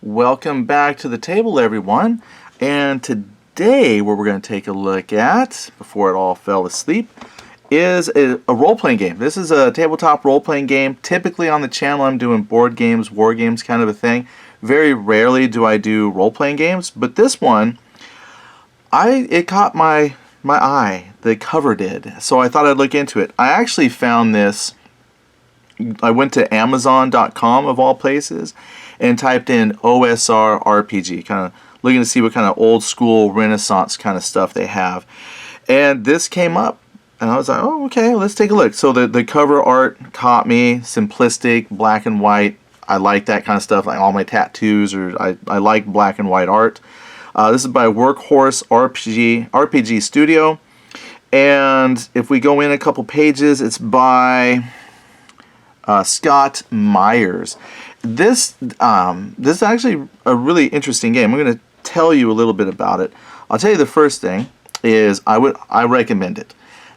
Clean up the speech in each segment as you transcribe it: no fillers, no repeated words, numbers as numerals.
Welcome back to the table, everyone. And today, what we're going to take a look at, before it all fell asleep, is a role-playing game. This is a tabletop role-playing game. Typically on the channel, I'm doing board games, war games, kind of a thing. Very rarely do I do role-playing games, but this one, it caught my eye. The cover did, so I thought I'd look into it. I actually found this. I went to Amazon.com of all places and typed in OSR RPG, kind of looking to see what kind of old school Renaissance kind of stuff they have. And this came up, and I was like, oh, okay, let's take a look. So the cover art caught me, simplistic, black and white. I like that kind of stuff, like all my tattoos, or I like black and white art. This is by Workhorse RPG Studio. And if we go in a couple pages, it's by Scott Myers. This is actually a really interesting game. I'm going to tell you a little bit about it. I'll tell you the first thing is I recommend it.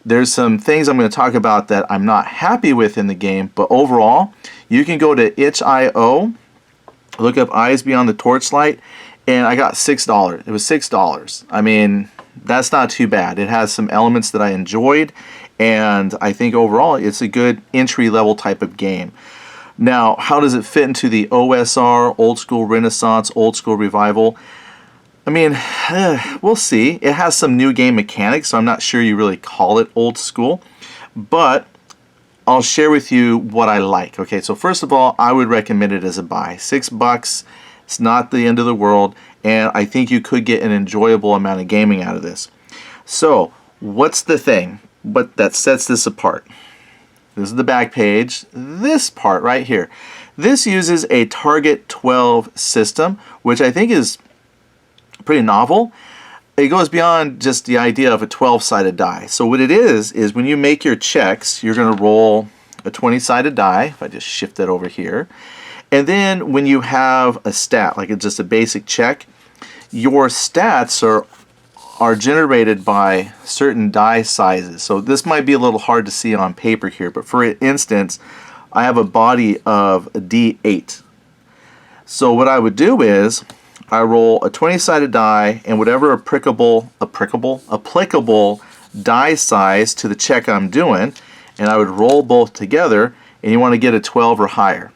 There's some things I'm going to talk about that I'm not happy with in the game, but overall, you can go to itch.io, look up Eyes Beyond the Torchlight, and I got $6. It was $6. I mean, that's not too bad. It has some elements that I enjoyed, and I think overall it's a good entry-level type of game. Now, how does it fit into the OSR, Old School Renaissance, Old School Revival? I mean, we'll see. It has some new game mechanics, so I'm not sure you really call it old school, but I'll share with you what I like. Okay, so first of all, I would recommend it as a buy. $6, it's not the end of the world, and I think you could get an enjoyable amount of gaming out of this. So, what's the thing that sets this apart? This is the back page. This part right here. This uses a Target 12 system, which I think is pretty novel. It goes beyond just the idea of a 12-sided die. So what it is when you make your checks, you're going to roll a 20-sided die. If I just shift that over here. And then when you have a stat, like it's just a basic check, your stats are generated by certain die sizes. So this might be a little hard to see on paper here, but for instance, I have a body of a D8. So what I would do is I roll a 20-sided die and whatever applicable die size to the check I'm doing, and I would roll both together, and you want to get a 12 or higher.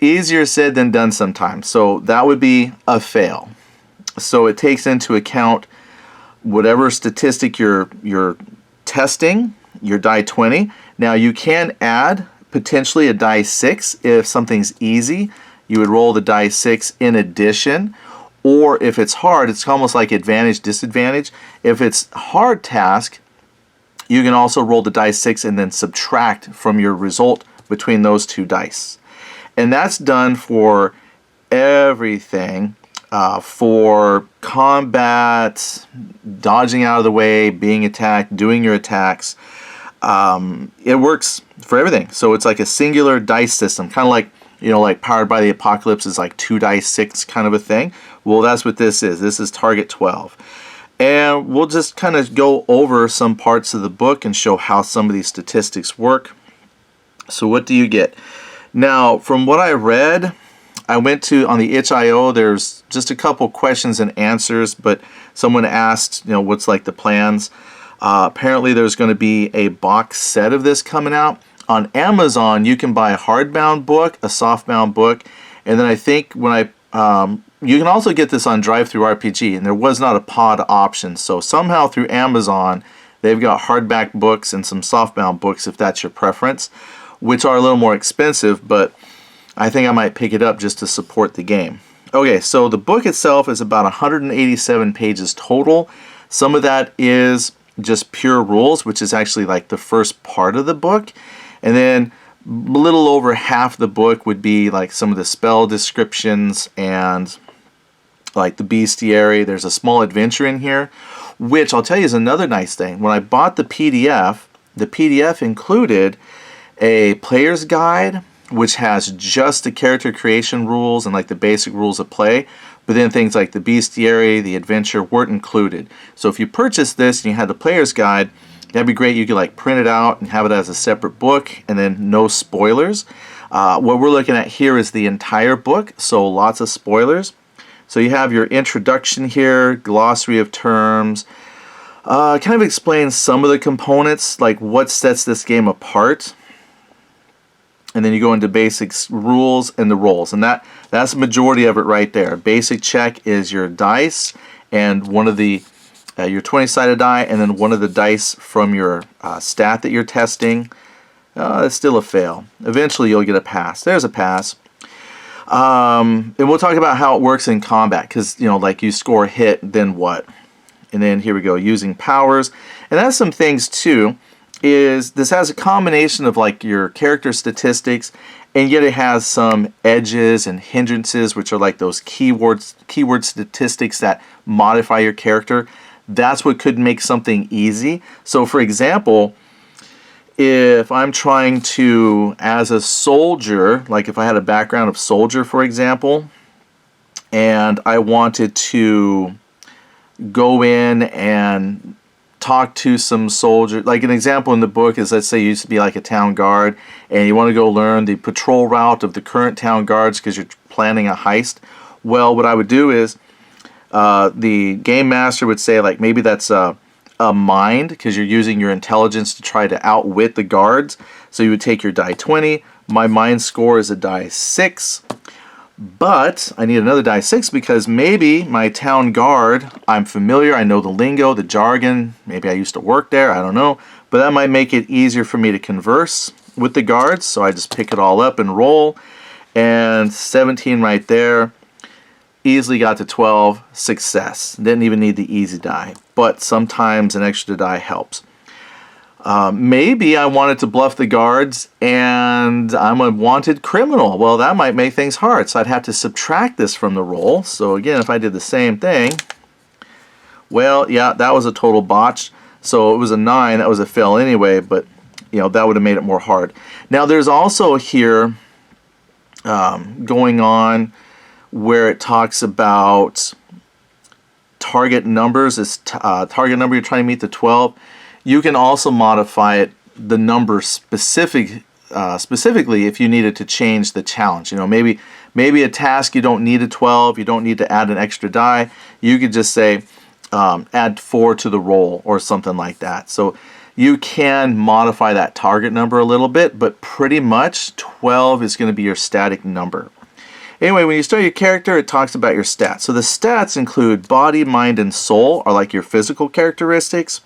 Easier said than done sometimes. So that would be a fail. So it takes into account whatever statistic you're testing, your die 20. Now you can add potentially a die 6 if something's easy. You would roll the die 6 in addition. Or if it's hard, it's almost like advantage, disadvantage. If it's hard task, you can also roll the die 6 and then subtract from your result between those two dice. And that's done for everything. For combat, dodging out of the way, being attacked, doing your attacks. It works for everything. So it's like a singular dice system, kind of like, like Powered by the Apocalypse is like 2 dice 6 kind of a thing. Well, that's what this is. This is Target 12. And we'll just kind of go over some parts of the book and show how some of these statistics work. So what do you get? Now, from what I read, I went to, on the itch.io, there's just a couple questions and answers, but someone asked, what's like the plans. Apparently there's going to be a box set of this coming out. On Amazon, you can buy a hardbound book, a softbound book, and then I think when you can also get this on Drive-Thru RPG, and there was not a pod option. So somehow through Amazon, they've got hardback books and some softbound books if that's your preference, which are a little more expensive, but I think I might pick it up just to support the game. Okay, so the book itself is about 187 pages total. Some of that is just pure rules, which is actually like the first part of the book. And then a little over half the book would be like some of the spell descriptions and like the bestiary. There's a small adventure in here, which I'll tell you is another nice thing. When I bought the PDF included a player's guide, which has just the character creation rules and like the basic rules of play, but then things like the bestiary, the adventure weren't included. So if you purchase this and you had the player's guide, that'd be great. You could like print it out and have it as a separate book and then no spoilers. What we're looking at here is the entire book, so lots of spoilers. So you have your introduction here, glossary of terms, kind of explains some of the components, like what sets this game apart. And then you go into basics, rules, and the roles. And that's the majority of it right there. Basic check is your dice and one of the your 20-sided die, and then one of the dice from your stat that you're testing. It's still a fail. Eventually you'll get a pass. There's a pass. And we'll talk about how it works in combat, because, you know, like you score a hit, then what? And then here we go, using powers. And that's some things too, is this has a combination of like your character statistics, and yet it has some edges and hindrances, which are like those keyword statistics that modify your character. That's what could make something easy. So for example, if I'm trying to, as a soldier, like if I had a background of soldier, for example, and I wanted to go in and talk to some soldiers, like an example in the book is, let's say you used to be like a town guard and you want to go learn the patrol route of the current town guards because you're planning a heist. Well, what I would do is the game master would say, like, maybe that's a mind, because you're using your intelligence to try to outwit the guards. So you would take your die 20. My mind score is a die 6. But I need another die 6 because maybe my town guard, I'm familiar, I know the lingo, the jargon, maybe I used to work there, I don't know. But that might make it easier for me to converse with the guards. So I just pick it all up and roll. And 17 right there. Easily got to 12, success. Didn't even need the easy die, but sometimes an extra die helps. Maybe I wanted to bluff the guards and I'm a wanted criminal. Well, that might make things hard, so I'd have to subtract this from the roll. So again, if I did the same thing, well, yeah, that was a total botch. So it was a 9, that was a fail anyway, but you know, that would have made it more hard. Now there's also here going on where it talks about target numbers. This target number you're trying to meet, the 12. You can also modify it, the number specifically if you needed to change the challenge. You know, maybe a task you don't need a 12, you don't need to add an extra die. You could just say add 4 to the roll or something like that. So you can modify that target number a little bit, but pretty much 12 is going to be your static number. Anyway, when you start your character, it talks about your stats. So the stats include body, mind, and soul are like your physical characteristics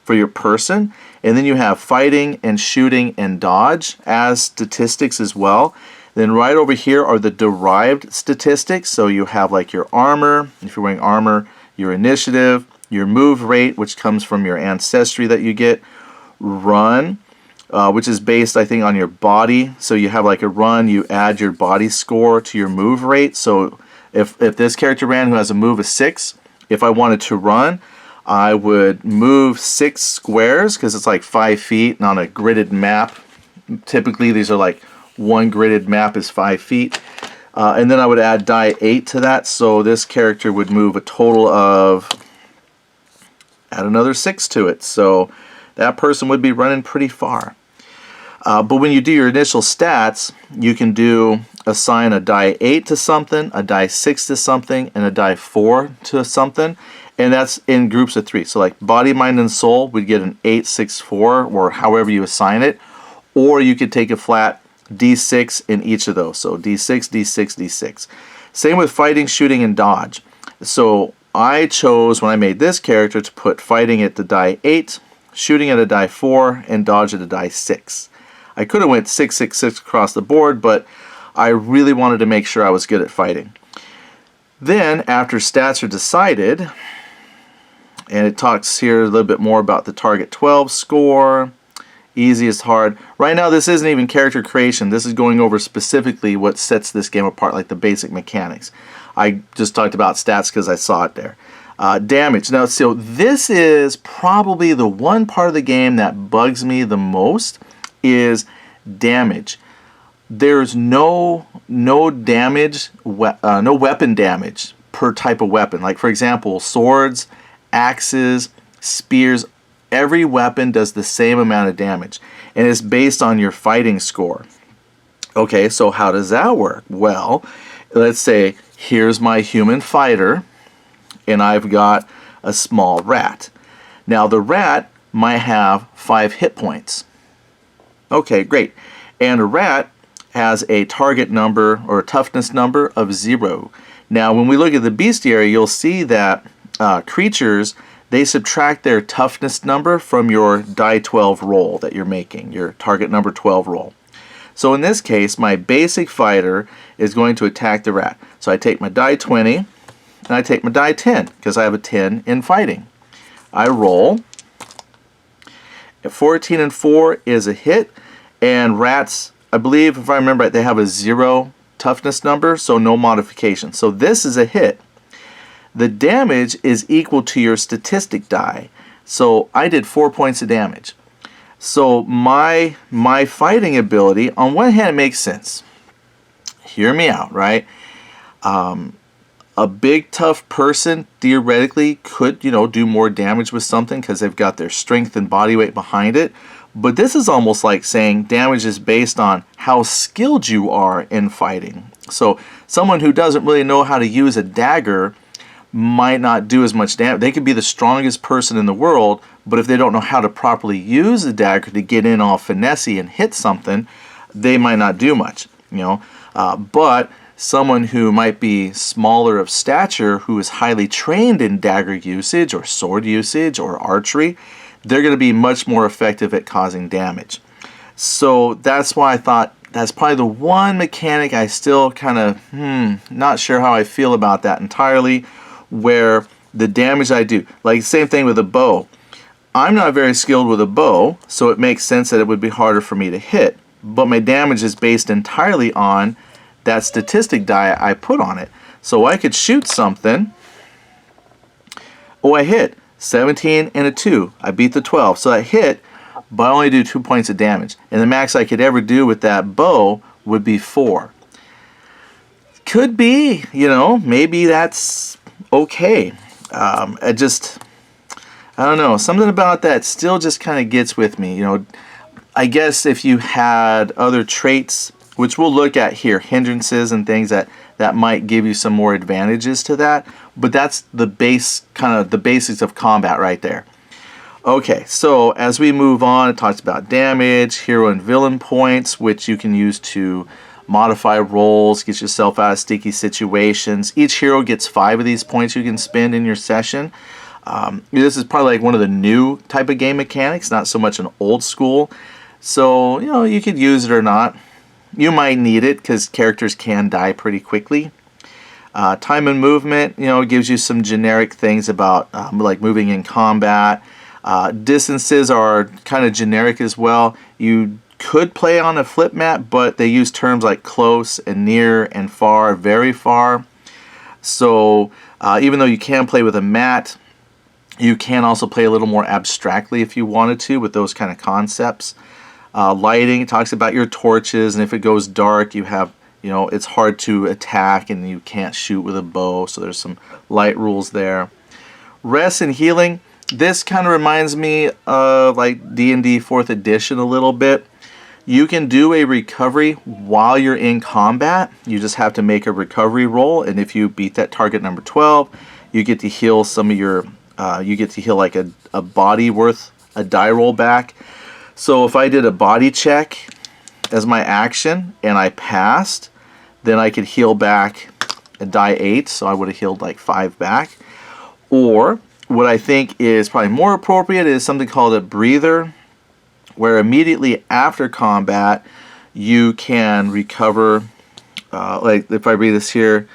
for your person. And then you have fighting and shooting and dodge as statistics as well. Then right over here are the derived statistics. So you have like your armor, if you're wearing armor, your initiative, your move rate, which comes from your ancestry that you get, run, which is based, I think, on your body. So you have like a run, you add your body score to your move rate. So if this character ran who has a move of 6, if I wanted to run, I would move 6 squares, because it's like 5 feet, and on a gridded map, typically these are like one gridded map is 5 feet. And then I would add die 8 to that, so this character would move a total of, add another 6 to it. So that person would be running pretty far. But when you do your initial stats, you can assign a die 8 to something, a die 6 to something, and a die 4 to something. And that's in groups of 3. So like body, mind, and soul would get an 8, 6, 4, or however you assign it. Or you could take a flat D6 in each of those. So D6, D6, D6. Same with fighting, shooting, and dodge. So I chose, when I made this character, to put fighting at the die 8, shooting at a die 4, and dodge at a die 6. I could have went 6, 6, 6 across the board, but I really wanted to make sure I was good at fighting. Then, after stats are decided, and it talks here a little bit more about the target 12 score, easiest, hard. Right now, this isn't even character creation. This is going over specifically what sets this game apart, like the basic mechanics. I just talked about stats because I saw it there. Damage. Now, so this is probably the one part of the game that bugs me the most, is damage. There's no damage, no weapon damage per type of weapon. Like, for example, swords, axes, spears, every weapon does the same amount of damage, and it's based on your fighting score. Okay, so how does that work? Well, let's say here's my human fighter, and I've got a small rat. Now the rat might have 5 hit points. Okay, great. And a rat has a target number or a toughness number of 0. Now when we look at the bestiary, you'll see that creatures, they subtract their toughness number from your die 12 roll that you're making, your target number 12 roll. So in this case, my basic fighter is going to attack the rat. So I take my die 20 and I take my die 10 because I have a 10 in fighting. I roll. 14 and 4 is a hit, and rats, I believe if I remember right, they have a 0 toughness number, so no modification. So this is a hit. The damage is equal to your statistic die. So I did 4 points of damage. So my fighting ability, on one hand, it makes sense. Hear me out, right? A big tough person theoretically could, do more damage with something because they've got their strength and body weight behind it. But this is almost like saying damage is based on how skilled you are in fighting. So someone who doesn't really know how to use a dagger might not do as much damage. They could be the strongest person in the world, but if they don't know how to properly use the dagger to get in all finessey and hit something, they might not do much, but someone who might be smaller of stature, who is highly trained in dagger usage or sword usage or archery, they're going to be much more effective at causing damage. So that's why I thought that's probably the one mechanic I still kind of not sure how I feel about that entirely, where the damage I do, like same thing with a bow. I'm not very skilled with a bow, so it makes sense that it would be harder for me to hit, but my damage is based entirely on that statistic die I put on it. So I could shoot something. Oh, I hit 17 and a 2. I beat the 12. So I hit, but I only do 2 points of damage. And the max I could ever do with that bow would be 4. Could be, maybe that's okay. I don't know. Something about that still just kind of gets with me. I guess if you had other traits, which we'll look at here, hindrances and things that might give you some more advantages to that, but that's the base, kind of the basics of combat right there. Okay, so as we move on, it talks about damage, hero and villain points, which you can use to modify rolls, get yourself out of sticky situations. Each hero gets 5 of these points you can spend in your session. This is probably like one of the new type of game mechanics, not so much an old school. So, you could use it or not. You might need it because characters can die pretty quickly. Time and movement, gives you some generic things about like moving in combat. Distances are kind of generic as well. You could play on a flip mat, but they use terms like close and near and far, very far. So even though you can play with a mat, you can also play a little more abstractly if you wanted to with those kind of concepts. Lighting talks about your torches, and if it goes dark, you have, it's hard to attack and you can't shoot with a bow, so there's some light rules there. Rest and healing, this kind of reminds me of like D&D 4th edition a little bit. You can do a recovery while you're in combat. You just have to make a recovery roll, and if you beat that target number 12, you get to heal some of your, you get to heal like a body worth a die roll back. So if I did a body check as my action and I passed, then I could heal back a die 8, so I would have healed like 5 back. Or what I think is probably more appropriate is something called a breather, where immediately after combat you can recover, like if I read this here,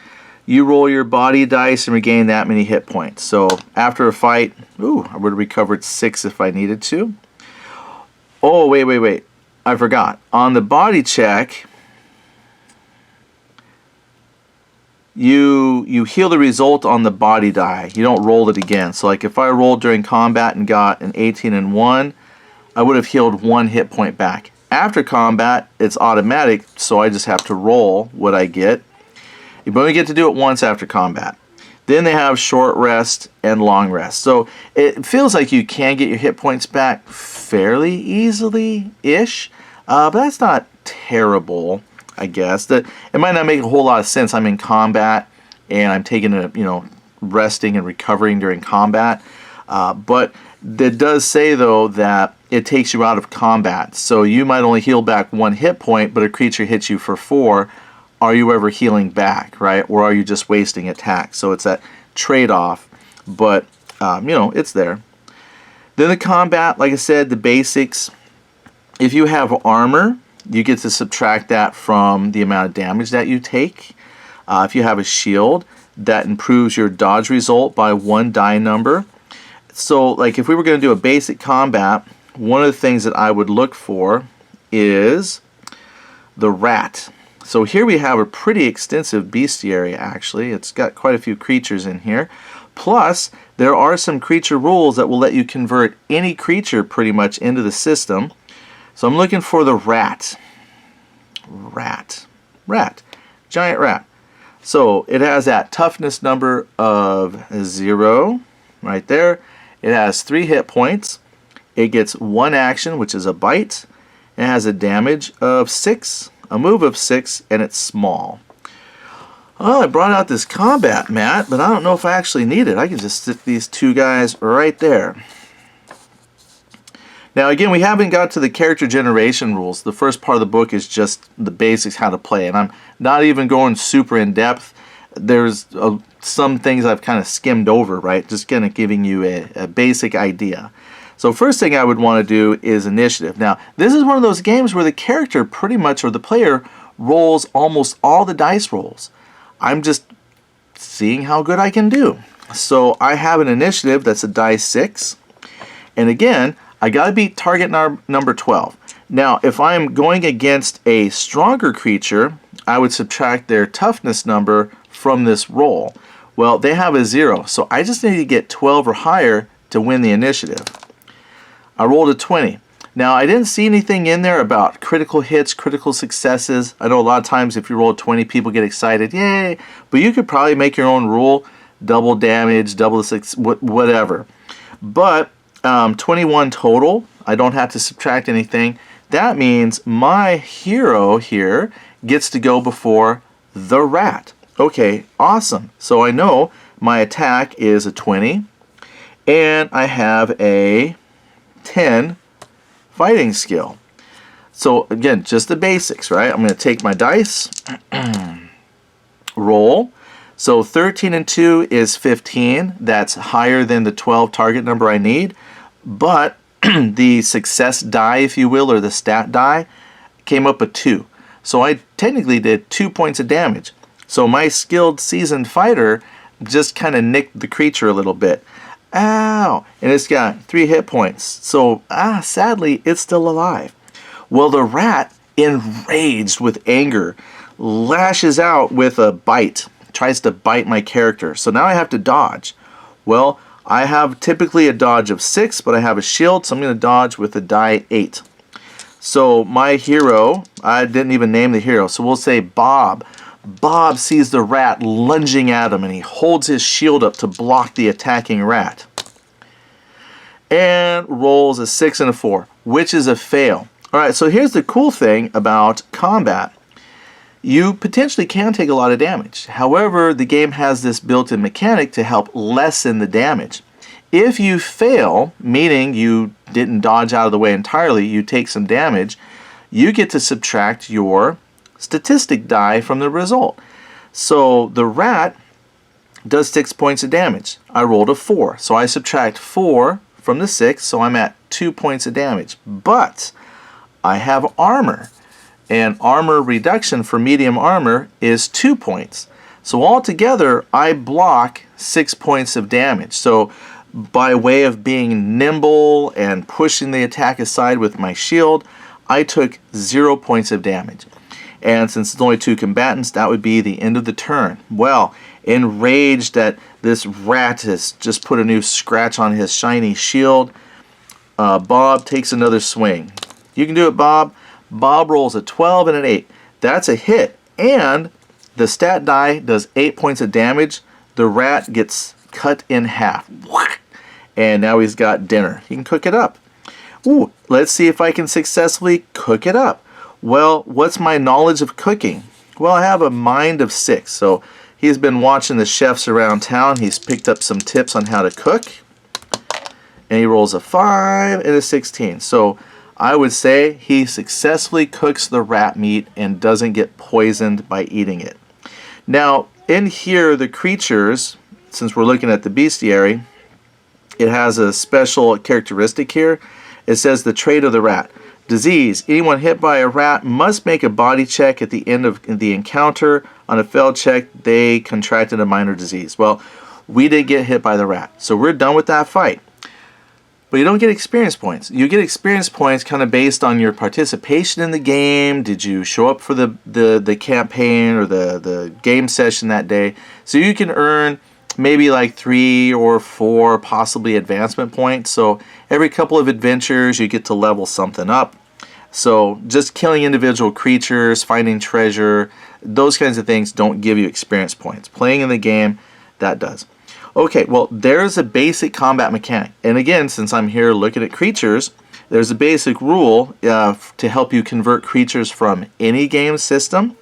you roll your body dice and regain that many hit points. So after a fight, I would have recovered 6 if I needed to. Oh, wait. I forgot. On the body check, you heal the result on the body die. You don't roll it again. So like if I rolled during combat and got an 18 and 1, I would have healed 1 hit point back. After combat, it's automatic, so I just have to roll what I get. You only get to do it once after combat. Then they have short rest and long rest. So it feels like you can get your hit points back fairly easily-ish, but that's not terrible. I guess. That it might not make a whole lot of sense. I'm in combat and I'm taking a, resting and recovering during combat. But it does say, though, that it takes you out of combat. So you might only heal back 1 hit point, but a creature hits you for 4. Are you ever healing back, right? Or are you just wasting attack? So it's that trade-off, but, it's there. Then the combat, like I said, the basics. If you have armor, you get to subtract that from the amount of damage that you take. If you have a shield, that improves your dodge result by 1 die number. So, like, if we were going to do a basic combat, one of the things that I would look for is the rat. So here we have a pretty extensive bestiary, actually. It's got quite a few creatures in here. Plus, there are some creature rules that will let you convert any creature pretty much into the system. So I'm looking for the rat. Rat. Giant rat. So it has that toughness number of 0 right there. It has 3 hit points. It gets 1 action, which is a bite. It has a damage of 6, a move of 6, and it's small. Oh, I brought out this combat mat, but I don't know if I actually need it. I can just stick these 2 guys right there. Now again, we haven't got to the character generation rules. The first part of the book is just the basics, how to play, and I'm not even going super in depth. There's some things I've kind of skimmed over, right? Just kind of giving you a basic idea. So first thing I would want to do is initiative. Now, this is one of those games where the character pretty much, or the player, rolls almost all the dice rolls. I'm just seeing how good I can do. So I have an initiative that's a die 6. And again, I got to beat target number 12. Now, if I'm going against a stronger creature, I would subtract their toughness number from this roll. Well, they have a 0, so I just need to get 12 or higher to win the initiative. I rolled a 20. Now, I didn't see anything in there about critical hits, critical successes. I know a lot of times if you roll a 20, people get excited, yay! But you could probably make your own rule, double damage, double the 6, whatever. But 21 total, I don't have to subtract anything. That means my hero here gets to go before the rat. Okay, awesome. So I know my attack is a 20, and I have a 10 fighting skill. So again, just the basics, right? I'm going to take my dice, roll. So 13 and 2 is 15. That's higher than the 12 target number I need. But the success die, if you will, or the stat die, came up a 2. So I technically did 2 points of damage. So my skilled seasoned fighter just kind of nicked the creature a little bit. Ow! And it's got 3 hit points. So, sadly, it's still alive. Well, the rat, enraged with anger, lashes out with a bite. Tries to bite my character. So now I have to dodge. Well, I have typically a dodge of 6, but I have a shield, so I'm going to dodge with a die 8. So my hero, I didn't even name the hero, so we'll say Bob. Bob sees the rat lunging at him, and he holds his shield up to block the attacking rat. And rolls a 6 and a 4, which is a fail. Alright, so here's the cool thing about combat. You potentially can take a lot of damage. However, the game has this built-in mechanic to help lessen the damage. If you fail, meaning you didn't dodge out of the way entirely, you take some damage, you get to subtract your statistic die from the result. So the rat does 6 points of damage. I rolled a 4, so I subtract 4 from the 6, so I'm at 2 points of damage. But I have armor, and armor reduction for medium armor is 2 points. So altogether, I block 6 points of damage. So by way of being nimble and pushing the attack aside with my shield, I took 0 points of damage. And since it's only 2 combatants, that would be the end of the turn. Well, enraged that this rat has just put a new scratch on his shiny shield, Bob takes another swing. You can do it, Bob. Bob rolls a 12 and an 8. That's a hit. And the stat die does 8 points of damage. The rat gets cut in half. And now he's got dinner. He can cook it up. Ooh, let's see if I can successfully cook it up. Well, what's my knowledge of cooking? Well, I have a mind of 6. So he's been watching the chefs around town. He's picked up some tips on how to cook. And he rolls a 5 and a 16. So I would say he successfully cooks the rat meat and doesn't get poisoned by eating it. Now, in here, the creatures, since we're looking at the bestiary, it has a special characteristic here. It says the trait of the rat. Disease. Anyone hit by a rat must make a body check at the end of the encounter. On a failed check, they contracted a minor disease. Well, we did get hit by the rat, so we're done with that fight. But you don't get experience points. You get experience points kind of based on your participation in the game. Did you show up for the campaign or the game session that day? So you can earn maybe like 3 or 4 possibly advancement points. So every couple of adventures you get to level something up. So just killing individual creatures, finding treasure, those kinds of things don't give you experience points. Playing in the game, that does. Okay, well, there's a basic combat mechanic. And again, since I'm here looking at creatures, there's a basic rule to help you convert creatures from any game system.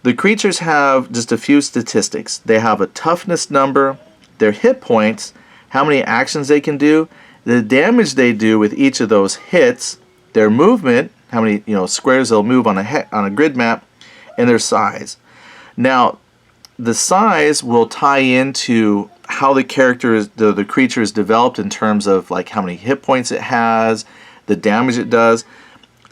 The creatures have just a few statistics. They have a toughness number, their hit points, how many actions they can do, the damage they do with each of those hits, their movement, how many squares they'll move on a grid map, and their size. Now, the size will tie into how the creature is developed in terms of like how many hit points it has, the damage it does.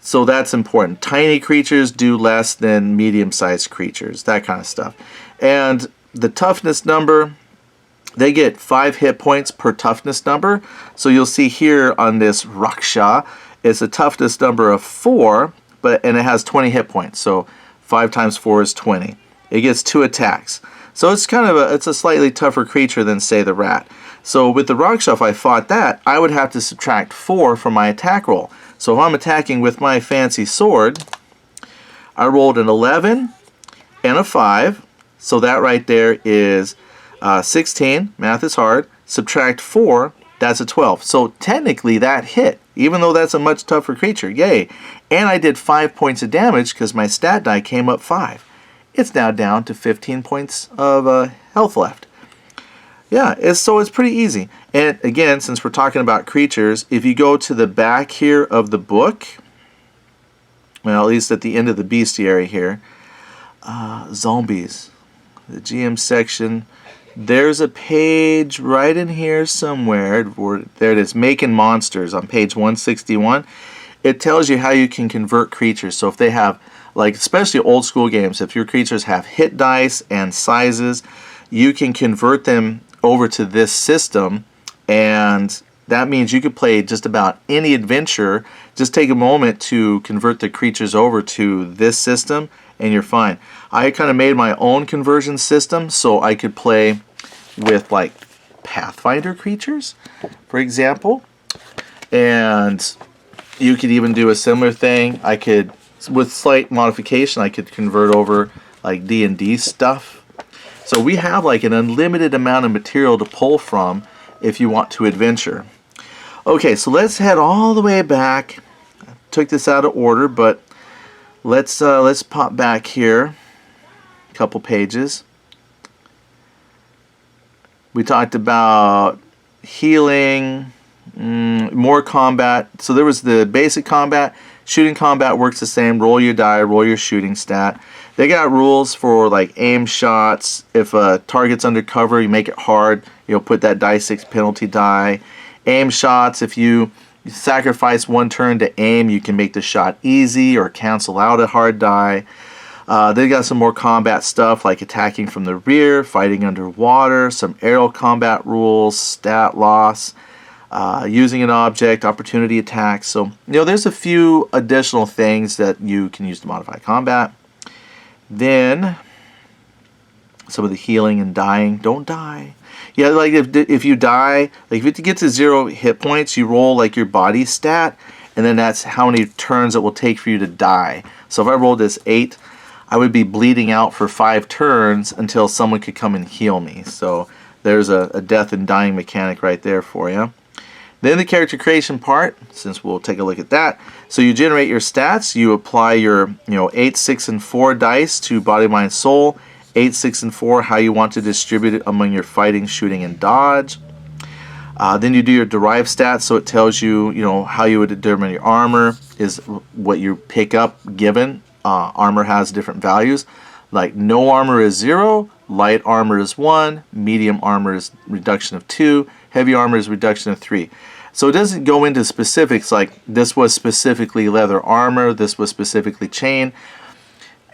So that's important. Tiny creatures do less than medium-sized creatures, that kind of stuff. And the toughness number, they get 5 hit points per toughness number. So you'll see here on this Raksha, it's a toughness number of 4, and it has 20 hit points. So 5 times 4 is 20. It gets 2 attacks. So it's kind of it's a slightly tougher creature than, say, the rat. So with the Raksha, if I fought that, I would have to subtract 4 from my attack roll. So if I'm attacking with my fancy sword, I rolled an 11 and a 5. So that right there is 16. Math is hard. Subtract 4, that's a 12. So technically that hit, even though that's a much tougher creature. Yay. And I did 5 points of damage because my stat die came up 5. It's now down to 15 points of health left. Yeah, so it's pretty easy. And again, since we're talking about creatures, if you go to the back here of the book, well, at least at the end of the bestiary here, zombies, the GM section, there's a page right in here somewhere. There it is, Making Monsters on page 161. It tells you how you can convert creatures. So if they have, like especially old school games, if your creatures have hit dice and sizes, you can convert them over to this system, and that means you could play just about any adventure. Just take a moment to convert the creatures over to this system and you're fine. I kind of made my own conversion system so I could play with like Pathfinder creatures, for example, and you could even do a similar thing. I could, with slight modification, I could convert over like D&D stuff. So we have like an unlimited amount of material to pull from if you want to adventure. Okay, so let's head all the way back. I took this out of order, but let's pop back here a couple pages. We talked about healing, more combat. So there was the basic combat. Shooting combat works the same. Roll your die, roll your shooting stat. They got rules for like aim shots. If a target's undercover, you make it hard. You'll put that die 6 penalty die. Aim shots, if you sacrifice 1 turn to aim, you can make the shot easy or cancel out a hard die. They got some more combat stuff like attacking from the rear, fighting underwater, some aerial combat rules, stat loss, using an object, opportunity attacks. So, there's a few additional things that you can use to modify combat. Then, some of the healing and dying. Don't die. Yeah, like if you die, like if it gets to 0 hit points, you roll like your body stat, and then that's how many turns it will take for you to die. So if I rolled this 8, I would be bleeding out for 5 turns until someone could come and heal me. So there's a death and dying mechanic right there for you. Then the character creation part, since we'll take a look at that. So you generate your stats. You apply your 8, 6, and 4 dice to body, mind, soul. 8, 6, and 4, how you want to distribute it among your fighting, shooting, and dodge. Then you do your derived stats, so it tells you, how you would determine your armor is what you pick up given. Armor has different values. Like no armor is 0, light armor is 1, medium armor is reduction of 2, heavy armor is reduction of 3. So it doesn't go into specifics like this was specifically leather armor, this was specifically chain.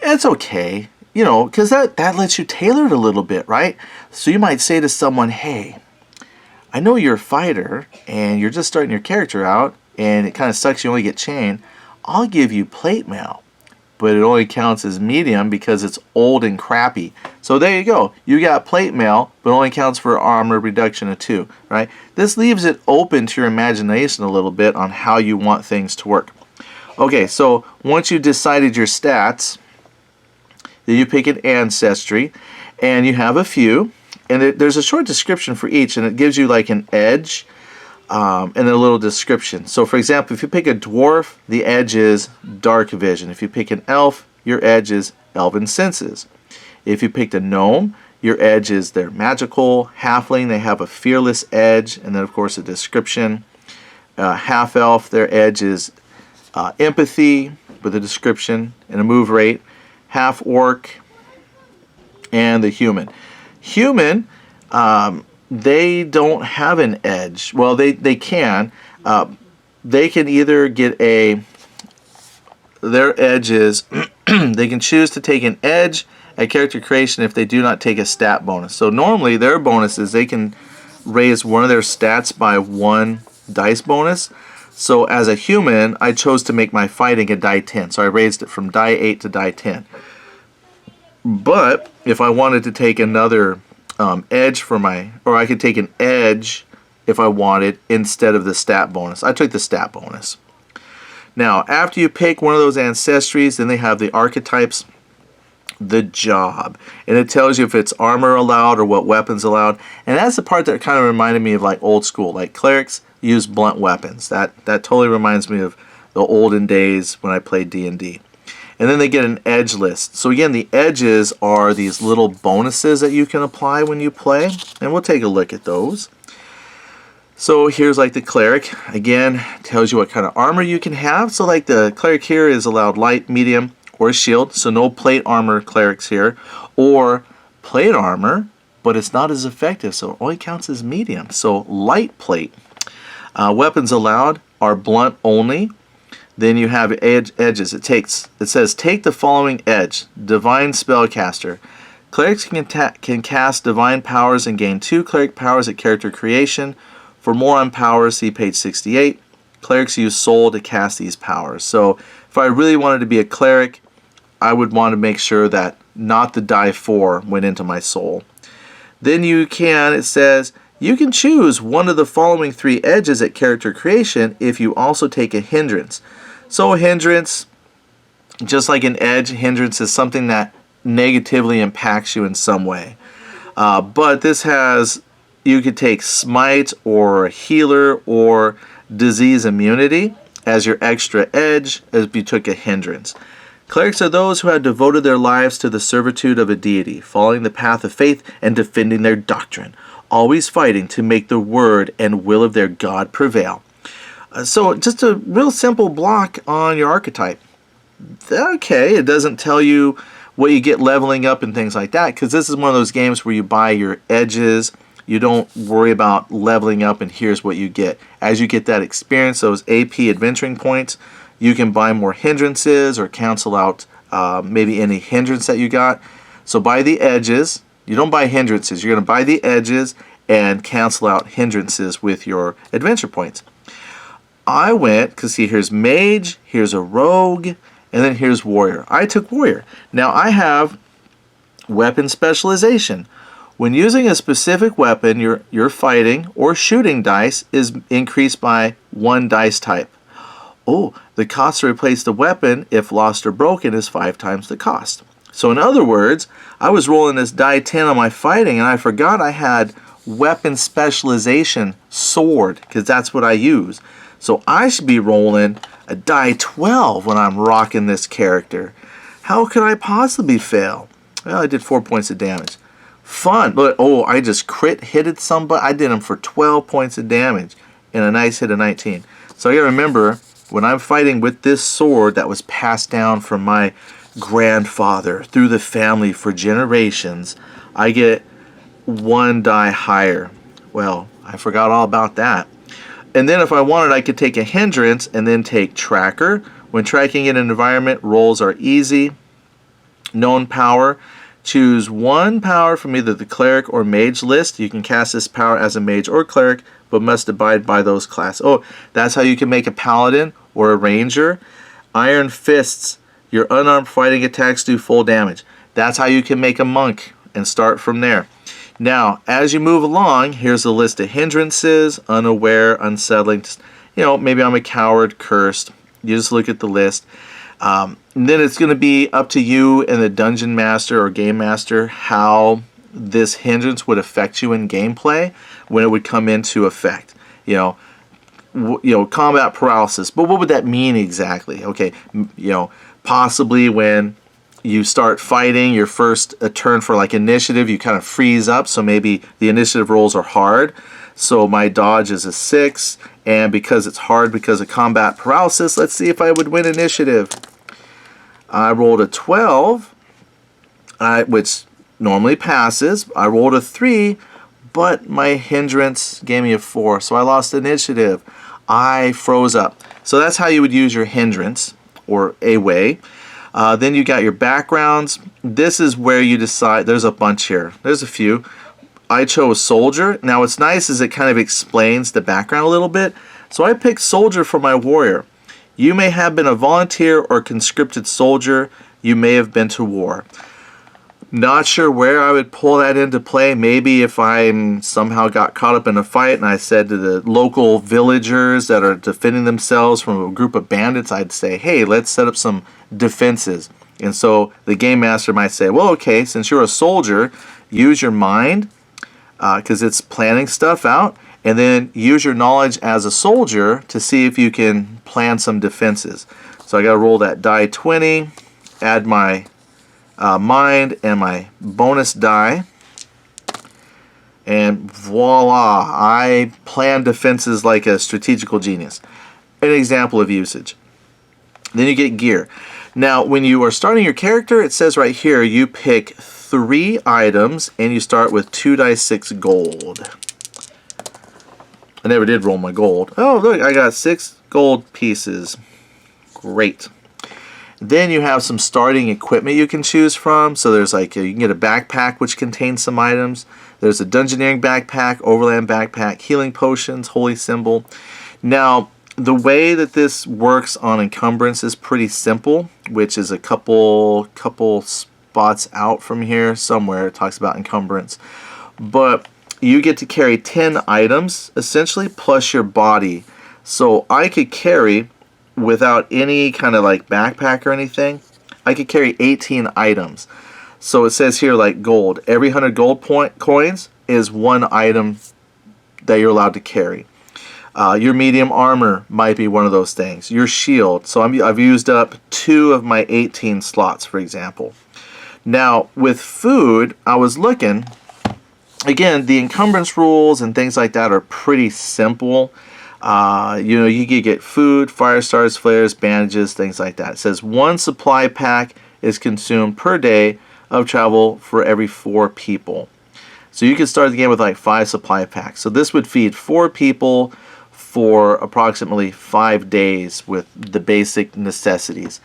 It's okay, because that lets you tailor it a little bit, right? So you might say to someone, hey, I know you're a fighter and you're just starting your character out and it kind of sucks you only get chain. I'll give you plate mail, but it only counts as medium because it's old and crappy. So there you go. You got plate mail, but only counts for armor reduction of 2, right? This leaves it open to your imagination a little bit on how you want things to work. Okay, so once you decided your stats, then you pick an ancestry, and you have a few. And there's a short description for each, and it gives you like an edge and a little description. So for example, if you pick a dwarf, the edge is dark vision. If you pick an elf, your edge is elven senses. If you picked a gnome, your edge is their magical. Halfling, they have a fearless edge, and then of course a description. Half elf, their edge is empathy with a description and a move rate. Half orc, and the human. Human, they don't have an edge. Well, they can. They can either get their edge is, they can choose to take an edge at character creation if they do not take a stat bonus. So normally their bonus is they can raise one of their stats by 1 dice bonus. So as a human, I chose to make my fighting a die 10. So I raised it from die 8 to die 10. But if I wanted to take another edge for or I could take an edge if I wanted instead of the stat bonus. I took the stat bonus. Now, after you pick one of those ancestries, then they have the archetypes, the job. And it tells you if it's armor allowed or what weapons allowed. And that's the part that kind of reminded me of like old school. Like clerics use blunt weapons. That totally reminds me of the olden days when I played D&D. And then they get an edge list. So again, the edges are these little bonuses that you can apply when you play. And we'll take a look at those. So here's like the cleric. Again, tells you what kind of armor you can have. So like the cleric here is allowed light, medium, or shield. So no plate armor clerics here. Or plate armor, but it's not as effective. So it only counts as medium. So light plate. Weapons allowed are blunt only. Then you have edges. It says take the following edge. Divine Spellcaster. Clerics can cast divine powers and gain 2 cleric powers at character creation. For more on powers, see page 68. Clerics use soul to cast these powers. So if I really wanted to be a cleric, I would want to make sure that not the die 4 went into my soul. Then it says you can choose one of the following 3 edges at character creation if you also take a hindrance. So a hindrance, just like an edge, hindrance is something that negatively impacts you in some way. But this has, you could take smite or healer or disease immunity as your extra edge if you took a hindrance. Clerics are those who have devoted their lives to the servitude of a deity, following the path of faith and defending their doctrine, always fighting to make the word and will of their God prevail. So just a real simple block on your archetype. Okay, it doesn't tell you what you get leveling up and things like that, because this is one of those games where you buy your edges. You don't worry about leveling up and here's what you get. As you get that experience, those AP adventuring points, you can buy more hindrances or cancel out maybe any hindrance that you got. So buy the edges. You don't buy hindrances. You're going to buy the edges and cancel out hindrances with your adventure points. I went, because see, here's mage, here's a rogue, and then here's warrior. I took warrior. Now I have weapon specialization. When using a specific weapon, your fighting or shooting dice is increased by 1 dice type. Oh, the cost to replace the weapon, if lost or broken, is 5 times the cost. So in other words, I was rolling this die 10 on my fighting, and I forgot I had weapon specialization sword, because that's what I use. So I should be rolling a die 12 when I'm rocking this character. How could I possibly fail? Well, I did 4 points of damage. Fun. But, oh, I just crit hitted somebody. I did him for 12 points of damage and a nice hit of 19. So you gotta remember, when I'm fighting with this sword that was passed down from my grandfather through the family for generations, I get 1 die higher. Well, I forgot all about that. And then if I wanted, I could take a hindrance and then take tracker. When tracking in an environment, rolls are easy. Known power. Choose 1 power from either the cleric or mage list. You can cast this power as a mage or cleric, but must abide by those classes. Oh, that's how you can make a paladin or a ranger. Iron fists. Your unarmed fighting attacks do full damage. That's how you can make a monk and start from there. Now, as you move along, here's a list of hindrances: unaware, unsettling. You know, maybe I'm a coward, cursed. You just look at the list. And then it's going to be up to you and the dungeon master or game master how this hindrance would affect you in gameplay when it would come into effect. You know, combat paralysis. But what would that mean exactly? Okay, you know, possibly when you start fighting your first turn for like initiative, you kind of freeze up, so maybe the initiative rolls are hard. So my dodge is a 6, and because it's hard because of combat paralysis, let's see if I would win initiative. I rolled a 12, which normally passes. I rolled a 3, but my hindrance gave me a 4, so I lost initiative. I froze up. So that's how you would use your hindrance, or a way. Then you got your backgrounds. This is where you decide. There's a bunch here. There's a few. I chose soldier. Now what's nice is it kind of explains the background a little bit. So I picked soldier for my warrior. You may have been a volunteer or conscripted soldier. You may have been to war. Not sure where I would pull that into play. Maybe if I somehow got caught up in a fight and I said to the local villagers that are defending themselves from a group of bandits, I'd say, hey, let's set up some defenses. And so the game master might say, well, okay, since you're a soldier, use your mind, because it's planning stuff out, and then use your knowledge as a soldier to see if you can plan some defenses. So I got to roll that die 20, add my mind and my bonus die, and voila, I plan defenses like a strategical genius. An example of usage. Then you get gear. Now when you are starting your character, it says right here you pick 3 items and you start with 2 dice 6 gold. I never did roll my gold. Oh look, I got 6 gold pieces. Great. Then you have some starting equipment you can choose from. So there's like, you can get a backpack which contains some items. There's a dungeoneering backpack, overland backpack, healing potions, holy symbol. Now, the way that this works on encumbrance is pretty simple, which is a couple spots out from here somewhere. It talks about encumbrance. But you get to carry 10 items, essentially, plus your body. So I could carry, without any kind of like backpack or anything, I could carry 18 items. So it says here like gold. Every 100 gold coins is 1 item that you're allowed to carry. Your medium armor might be one of those things. Your shield. So I've used up 2 of my 18 slots, for example. Now with food, I was looking. Again, the encumbrance rules and things like that are pretty simple. You know, you could get food, fire stars, flares, bandages, things like that. It says 1 supply pack is consumed per day of travel for every 4 people. So you could start the game with like 5 supply packs. So this would feed 4 people for approximately 5 days with the basic necessities.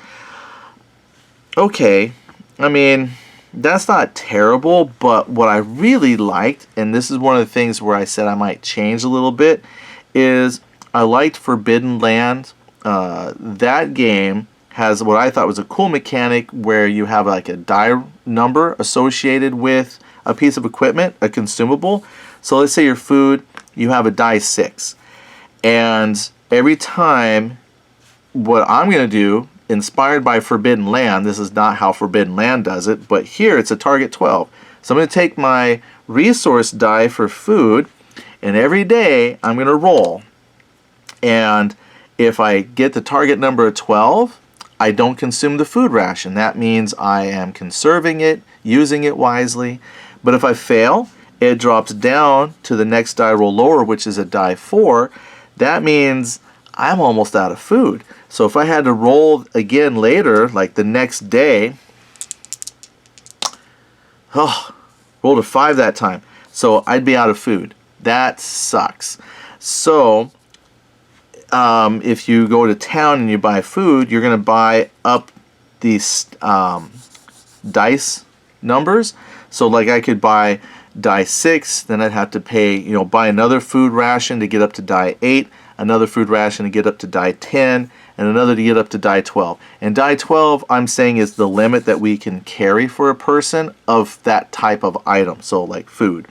Okay, I mean, that's not terrible, but what I really liked, and this is one of the things where I said I might change a little bit, is I liked Forbidden Land. That game has what I thought was a cool mechanic where you have like a die number associated with a piece of equipment, a consumable. So let's say your food, you have a die 6. And every time, what I'm going to do, inspired by Forbidden Land, this is not how Forbidden Land does it, but here it's a target 12. So I'm going to take my resource die for food, and every day I'm going to roll. And if I get the target number of 12, I don't consume the food ration. That means I am conserving it, using it wisely. But if I fail, it drops down to the next die roll lower, which is a die 4. That means I'm almost out of food. So if I had to roll again later, like the next day, rolled a 5 that time. So I'd be out of food. That sucks. So if you go to town and you buy food, you're going to buy up these dice numbers. So like I could buy die 6, then I'd have to pay, buy another food ration to get up to die 8, another food ration to get up to die 10, and another to get up to die 12. And die 12, I'm saying, is the limit that we can carry for a person of that type of item, so like food.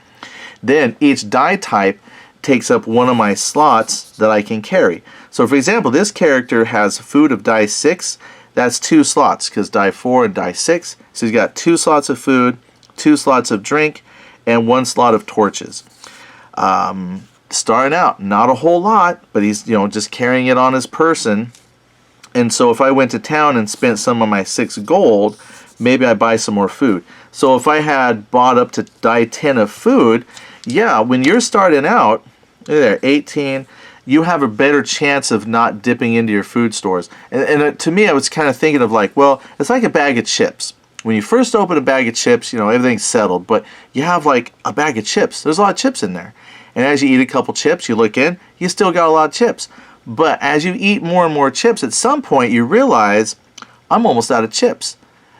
Then each die type takes up one of my slots that I can carry. So for example, this character has food of die 6. That's 2 slots because die 4 and die 6. So he's got 2 slots of food, 2 slots of drink, and 1 slot of torches. Starting out, not a whole lot, but he's just carrying it on his person. And so if I went to town and spent some of my 6 gold, maybe I buy some more food. So if I had bought up to die 10 of food, yeah, when you're starting out, there, 18, you have a better chance of not dipping into your food stores. And to me, I was kind of thinking of like, well, it's like a bag of chips. When you first open a bag of chips, everything's settled, but you have like a bag of chips. There's a lot of chips in there. And as you eat a couple chips, you look in, you still got a lot of chips. But as you eat more and more chips, at some point you realize, I'm almost out of chips.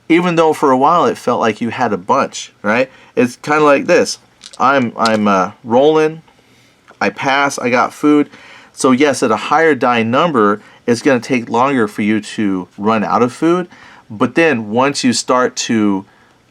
Even though for a while it felt like you had a bunch, right? It's kind of like this. I'm rolling, I pass, I got food. So yes, at a higher die number, it's going to take longer for you to run out of food. But then once you start to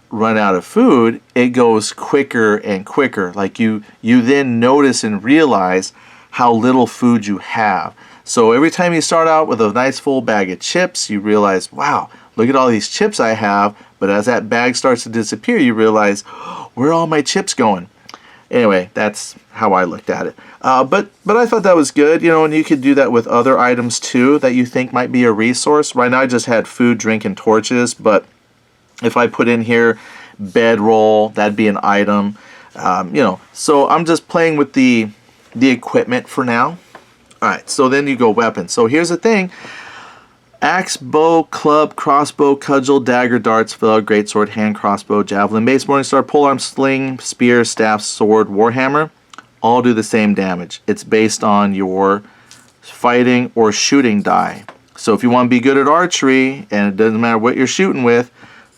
run out of food, it goes quicker and quicker. Like you then notice and realize how little food you have. So every time you start out with a nice full bag of chips, you realize, wow, look at all these chips I have. But as that bag starts to disappear, you realize, where are all my chips going? Anyway, that's how I looked at it. But I thought that was good, and you could do that with other items too that you think might be a resource. Right now I just had food, drink, and torches, but if I put in here bedroll, that'd be an item. So I'm just playing with the equipment for now. Alright, so then you go weapons. So here's the thing. Axe, bow, club, crossbow, cudgel, dagger, darts, flail, greatsword, hand crossbow, javelin, mace, morningstar, polearm, sling, spear, staff, sword, warhammer, all do the same damage. It's based on your fighting or shooting die. So if you want to be good at archery, and it doesn't matter what you're shooting with,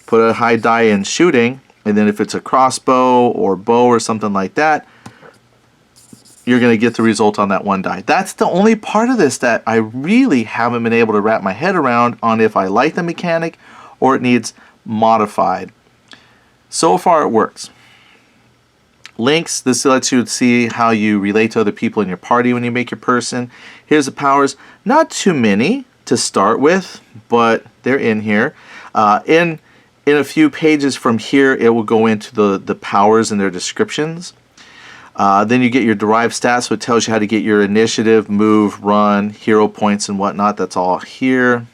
put a high die in shooting, and then if it's a crossbow or bow or something like that, you're going to get the result on that one die. That's the only part of this that I really haven't been able to wrap my head around on if I like the mechanic or it needs modified. So far it works. Links, this lets you see how you relate to other people in your party when you make your person. Here's the powers. Not too many to start with, but they're in here. In a few pages from here, it will go into the powers and their descriptions. Then you get your derived stats, so it tells you how to get your initiative, move, run, hero points, and whatnot. That's all here.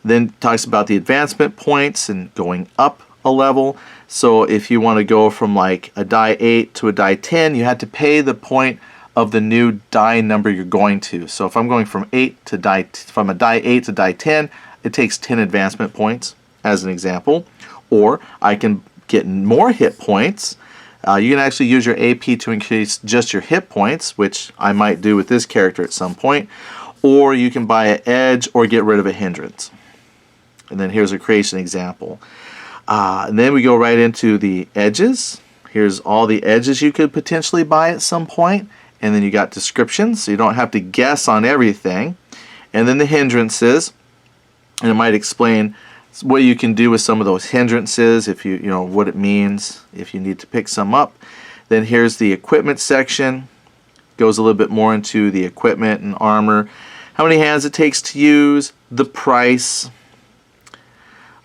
Then it talks about the advancement points and going up a level. So if you want to go from like a die 8 to a die 10, you had to pay the point of the new die number you're going to. So if I'm going from a die 8 to die 10, it takes 10 advancement points as an example. Or I can get more hit points. You can actually use your AP to increase just your hit points, which I might do with this character at some point. Or you can buy an edge or get rid of a hindrance. And then here's a creation example. And then we go right into the edges. Here's all the edges you could potentially buy at some point. And then you got descriptions, so you don't have to guess on everything. And then the hindrances. And it might explain what you can do with some of those hindrances, if you know what it means, if you need to pick some up. Then here's the equipment section. Goes a little bit more into the equipment and armor. How many hands it takes to use, the price.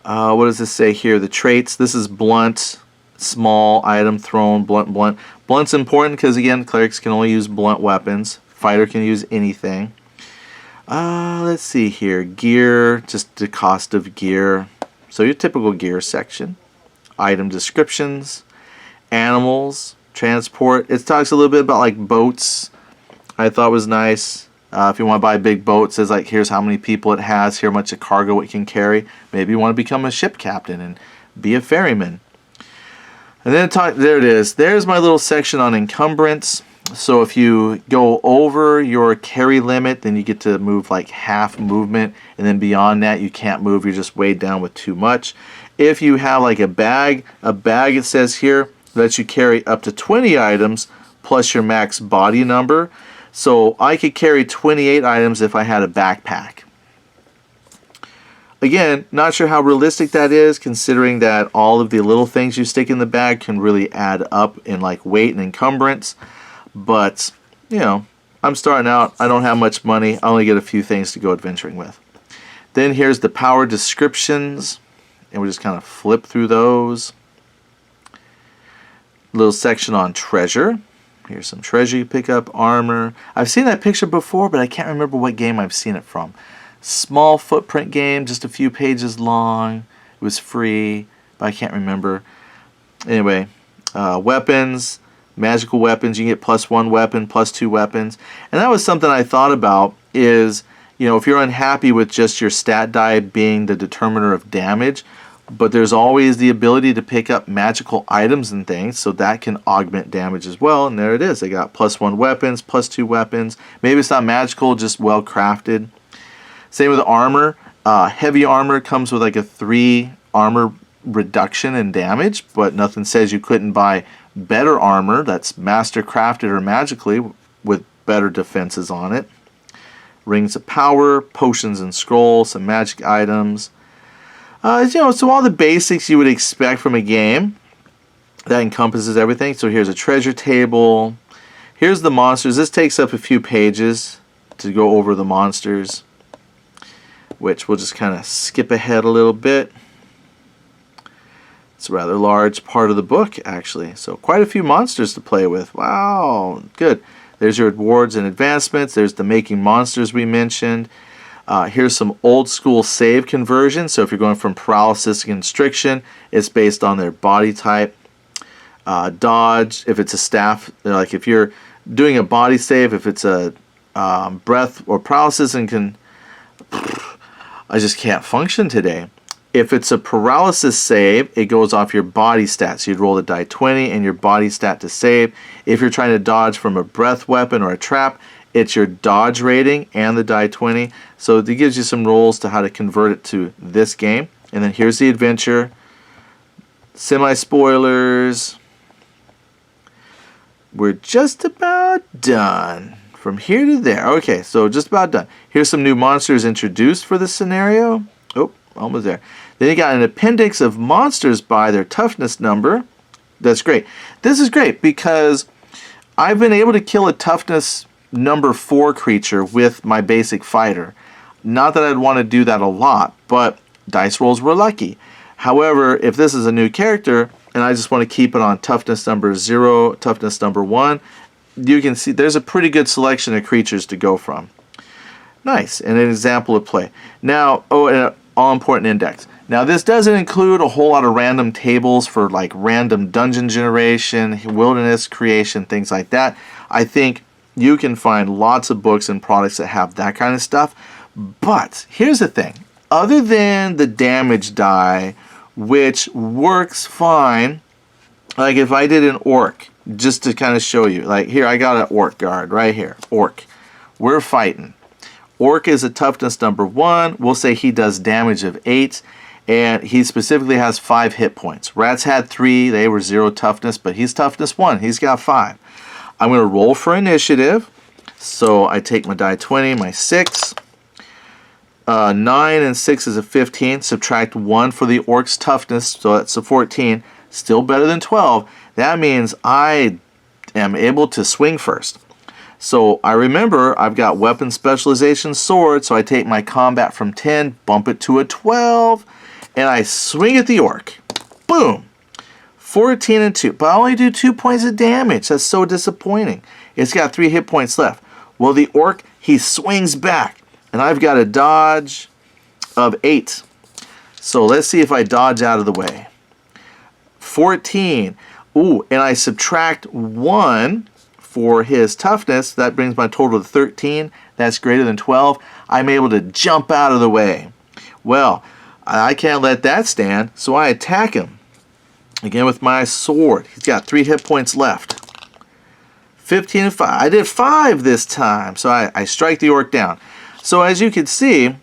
What does this say here? The traits. This is blunt, small item thrown, blunt. Blunt's important because, again, clerics can only use blunt weapons. Fighter can use anything. Let's see here. Gear, just the cost of gear. So your typical gear section. Item descriptions. Animals. Transport. It talks a little bit about like boats. I thought was nice. If you want to buy a big boat, it says like here's how many people it has, here much of cargo it can carry. Maybe you want to become a ship captain and be a ferryman. And then there it is. There's my little section on encumbrance. So if you go over your carry limit, then you get to move like half movement, and then beyond that you can't move. You're just weighed down with too much. If you have like a bag it says here lets you carry up to 20 items plus your max body number. So I could carry 28 items if I had a backpack. Again, not sure how realistic that is, considering that all of the little things you stick in the bag can really add up in like weight and encumbrance. But, you know, I'm starting out. I don't have much money. I only get a few things to go adventuring with. Then here's the power descriptions, and we just kind of flip through those. Little section on treasure. Here's some treasure you pick up, armor. I've seen that picture before, but I can't remember what game I've seen it from. Small footprint game, just a few pages long. It was free, but I can't remember. Anyway, weapons, magical weapons. You can get +1 weapon, +2 weapons. And that was something I thought about is, you know, if you're unhappy with just your stat die being the determiner of damage, but there's always the ability to pick up magical items and things, so that can augment damage as well. And there it is. They got +1 weapons, +2 weapons. Maybe it's not magical, just well crafted. Same with armor. Heavy armor comes with like a 3 armor reduction in damage, but nothing says you couldn't buy better armor that's master crafted or magically with better defenses on it. Rings of power, potions and scrolls, some magic items. You know, so all the basics you would expect from a game that encompasses everything. So here's a treasure table. Here's the monsters. This takes up a few pages to go over the monsters, which we'll just kind of skip ahead a little bit. It's a rather large part of the book, actually. So quite a few monsters to play with. Wow, good. There's your rewards and advancements. There's the making monsters we mentioned. Here's some old school save conversion. So if you're going from paralysis to constriction, it's based on their body type. Dodge, if it's a staff, like if you're doing a body save, if it's a breath or paralysis and I just can't function today. If it's a paralysis save, it goes off your body stats. You'd roll the die 20 and your body stat to save. If you're trying to dodge from a breath weapon or a trap, it's your dodge rating and the die 20. So it gives you some rules to how to convert it to this game. And then here's the adventure. Semi-spoilers. We're just about done. From here to there. Okay, so just about done. Here's some new monsters introduced for this scenario. Oh, almost there. Then you got an appendix of monsters by their toughness number. That's great. This is great because I've been able to kill a toughness number 4 creature with my basic fighter. Not that I'd want to do that a lot, but dice rolls were lucky. However, if this is a new character and I just want to keep it on toughness number 0, toughness number 1, you can see there's a pretty good selection of creatures to go from. Nice, and an example of play. Now, and an all-important index. Now, this doesn't include a whole lot of random tables for like random dungeon generation, wilderness creation, things like that. I think you can find lots of books and products that have that kind of stuff. But here's the thing. Other than the damage die, which works fine, like if I did an orc, just to kind of show you, like here I got an orc guard right here, orc. We're fighting. Orc is a toughness number 1. We'll say he does damage of 8, and he specifically has 5 hit points. Rats had 3, they were 0 toughness, but he's toughness 1, he's got 5. I'm going to roll for initiative, so I take my die 20, my 6. 9 and 6 is a 15, subtract 1 for the orc's toughness, so that's a 14. Still better than 12. That means I am able to swing first. So I remember I've got weapon specialization sword, so I take my combat from 10, bump it to a 12, and I swing at the orc. Boom! 14 and 2, but I only do 2 points of damage. That's so disappointing. It's got 3 hit points left. Well, the orc, he swings back, and I've got a dodge of 8. So let's see if I dodge out of the way. 14. Ooh, and I subtract 1 for his toughness. That brings my total to 13. That's greater than 12. I'm able to jump out of the way. Well, I can't let that stand, so I attack him. Again with my sword. He's got 3 hit points left. 15 and 5. I did 5 this time, so I strike the orc down. So as you can see,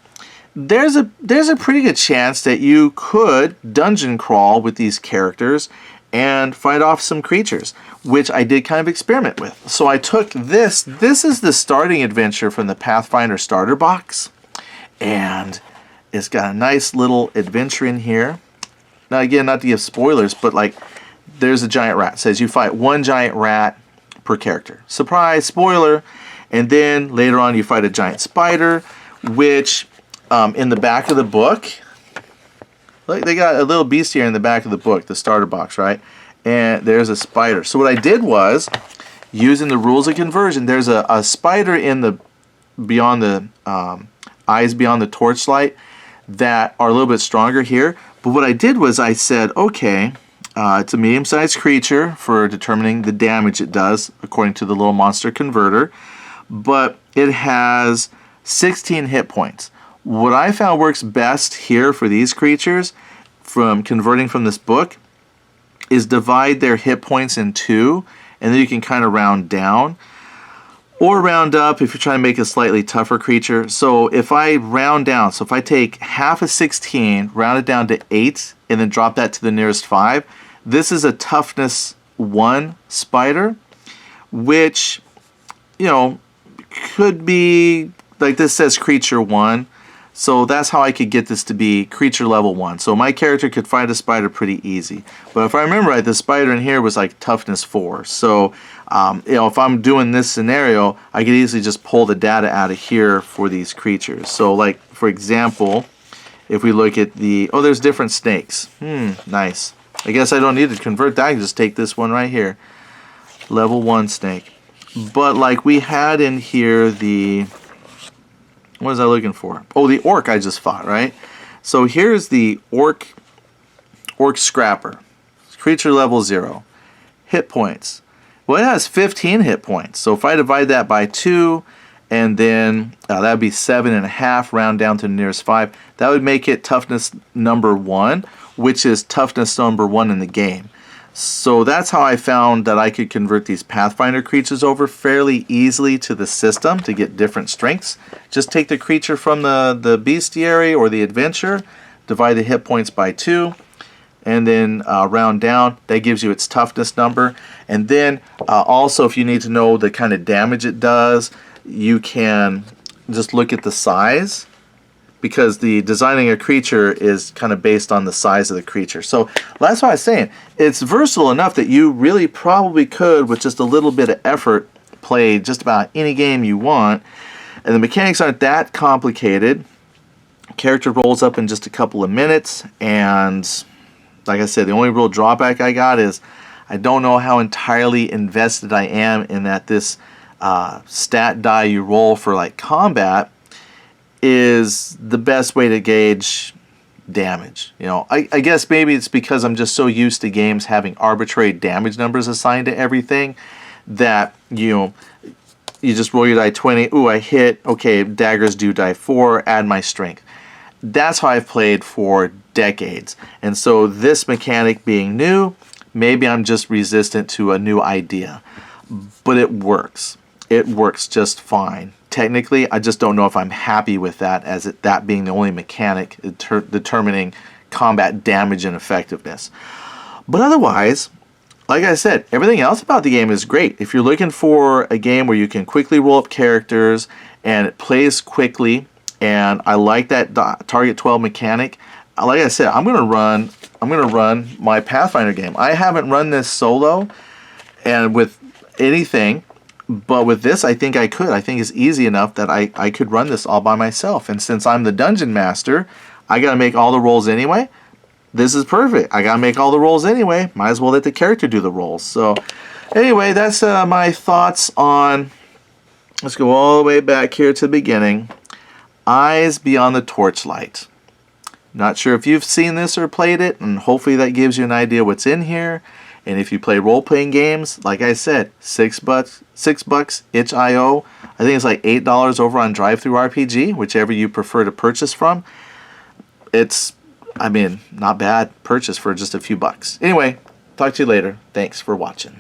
there's a pretty good chance that you could dungeon crawl with these characters and fight off some creatures, which I did kind of experiment with. So I took this. This is the starting adventure from the Pathfinder starter box, and it's got a nice little adventure in here. Now again, not to give spoilers, but like there's a giant rat. It says you fight 1 giant rat per character. Surprise, spoiler. And then later on you fight a giant spider, which in the back of the book, look, they got a little beast here in the back of the book, the starter box, right? And there's a spider. So what I did was, using the rules of conversion, there's a spider in the beyond the eyes beyond the torchlight that are a little bit stronger here. But what I did was I said, okay, it's a medium-sized creature for determining the damage it does according to the little monster converter, but it has 16 hit points. What I found works best here for these creatures from converting from this book is divide their hit points in 2, and then you can kind of round down or round up if you're trying to make a slightly tougher creature. So if I round down, so if I take half of 16, round it down to 8, and then drop that to the nearest 5, this is a toughness 1 spider, which, you know, could be, like this says creature 1, so that's how I could get this to be creature level 1. So my character could fight a spider pretty easy. But if I remember right, the spider in here was like toughness 4. So, you know, if I'm doing this scenario, I could easily just pull the data out of here for these creatures. So like, for example, if we look at the, oh, there's different snakes. Nice. I guess I don't need to convert that. I can just take this one right here. Level 1 snake. But like we had in here the, what was I looking for? Oh, the orc I just fought, right? So here's the orc scrapper. Creature level 0. Hit points. Well, it has 15 hit points. So if I divide that by 2, and then that would be 7.5, round down to the nearest 5, that would make it toughness number 1, which is toughness number 1 in the game. So that's how I found that I could convert these Pathfinder creatures over fairly easily to the system to get different strengths. Just take the creature from the bestiary or the adventure, divide the hit points by 2, and then round down. That gives you its toughness number. And then also, if you need to know the kind of damage it does, you can just look at the size, because the designing a creature is kind of based on the size of the creature. So that's what I was saying. It's versatile enough that you really probably could, with just a little bit of effort, play just about any game you want. And the mechanics aren't that complicated. Character rolls up in just a couple of minutes. And like I said, the only real drawback I got is I don't know how entirely invested I am in that this stat die you roll for like combat is the best way to gauge damage. You know, I guess maybe it's because I'm just so used to games having arbitrary damage numbers assigned to everything that, you know, you just roll your die 20. Ooh, I hit. Okay, daggers do die 4. Add my strength. That's how I've played for decades. And so this mechanic being new, maybe I'm just resistant to a new idea. But it works. It works just fine. Technically, I just don't know if I'm happy with that, as that being the only mechanic determining combat damage and effectiveness. But otherwise, like I said, everything else about the game is great. If you're looking for a game where you can quickly roll up characters and it plays quickly, and I like that target 12 mechanic, like I said, I'm gonna run my Pathfinder game. I haven't run this solo and with anything. But with this, I think I could. I think it's easy enough that I could run this all by myself. And since I'm the dungeon master, I got to make all the rolls anyway. this is perfect. I gotta make all the rolls anyway. Might as well let the character do the rolls. So anyway, that's my thoughts on, let's go all the way back here to the beginning. Eyes Beyond the Torchlight. Not sure if you've seen this or played it, and hopefully that gives you an idea what's in here. And if you play role-playing games, like I said, $6 itch.io. I think it's like $8 over on DriveThruRPG, whichever you prefer to purchase from. It's, I mean, not bad purchase for just a few bucks. Anyway, talk to you later. Thanks for watching.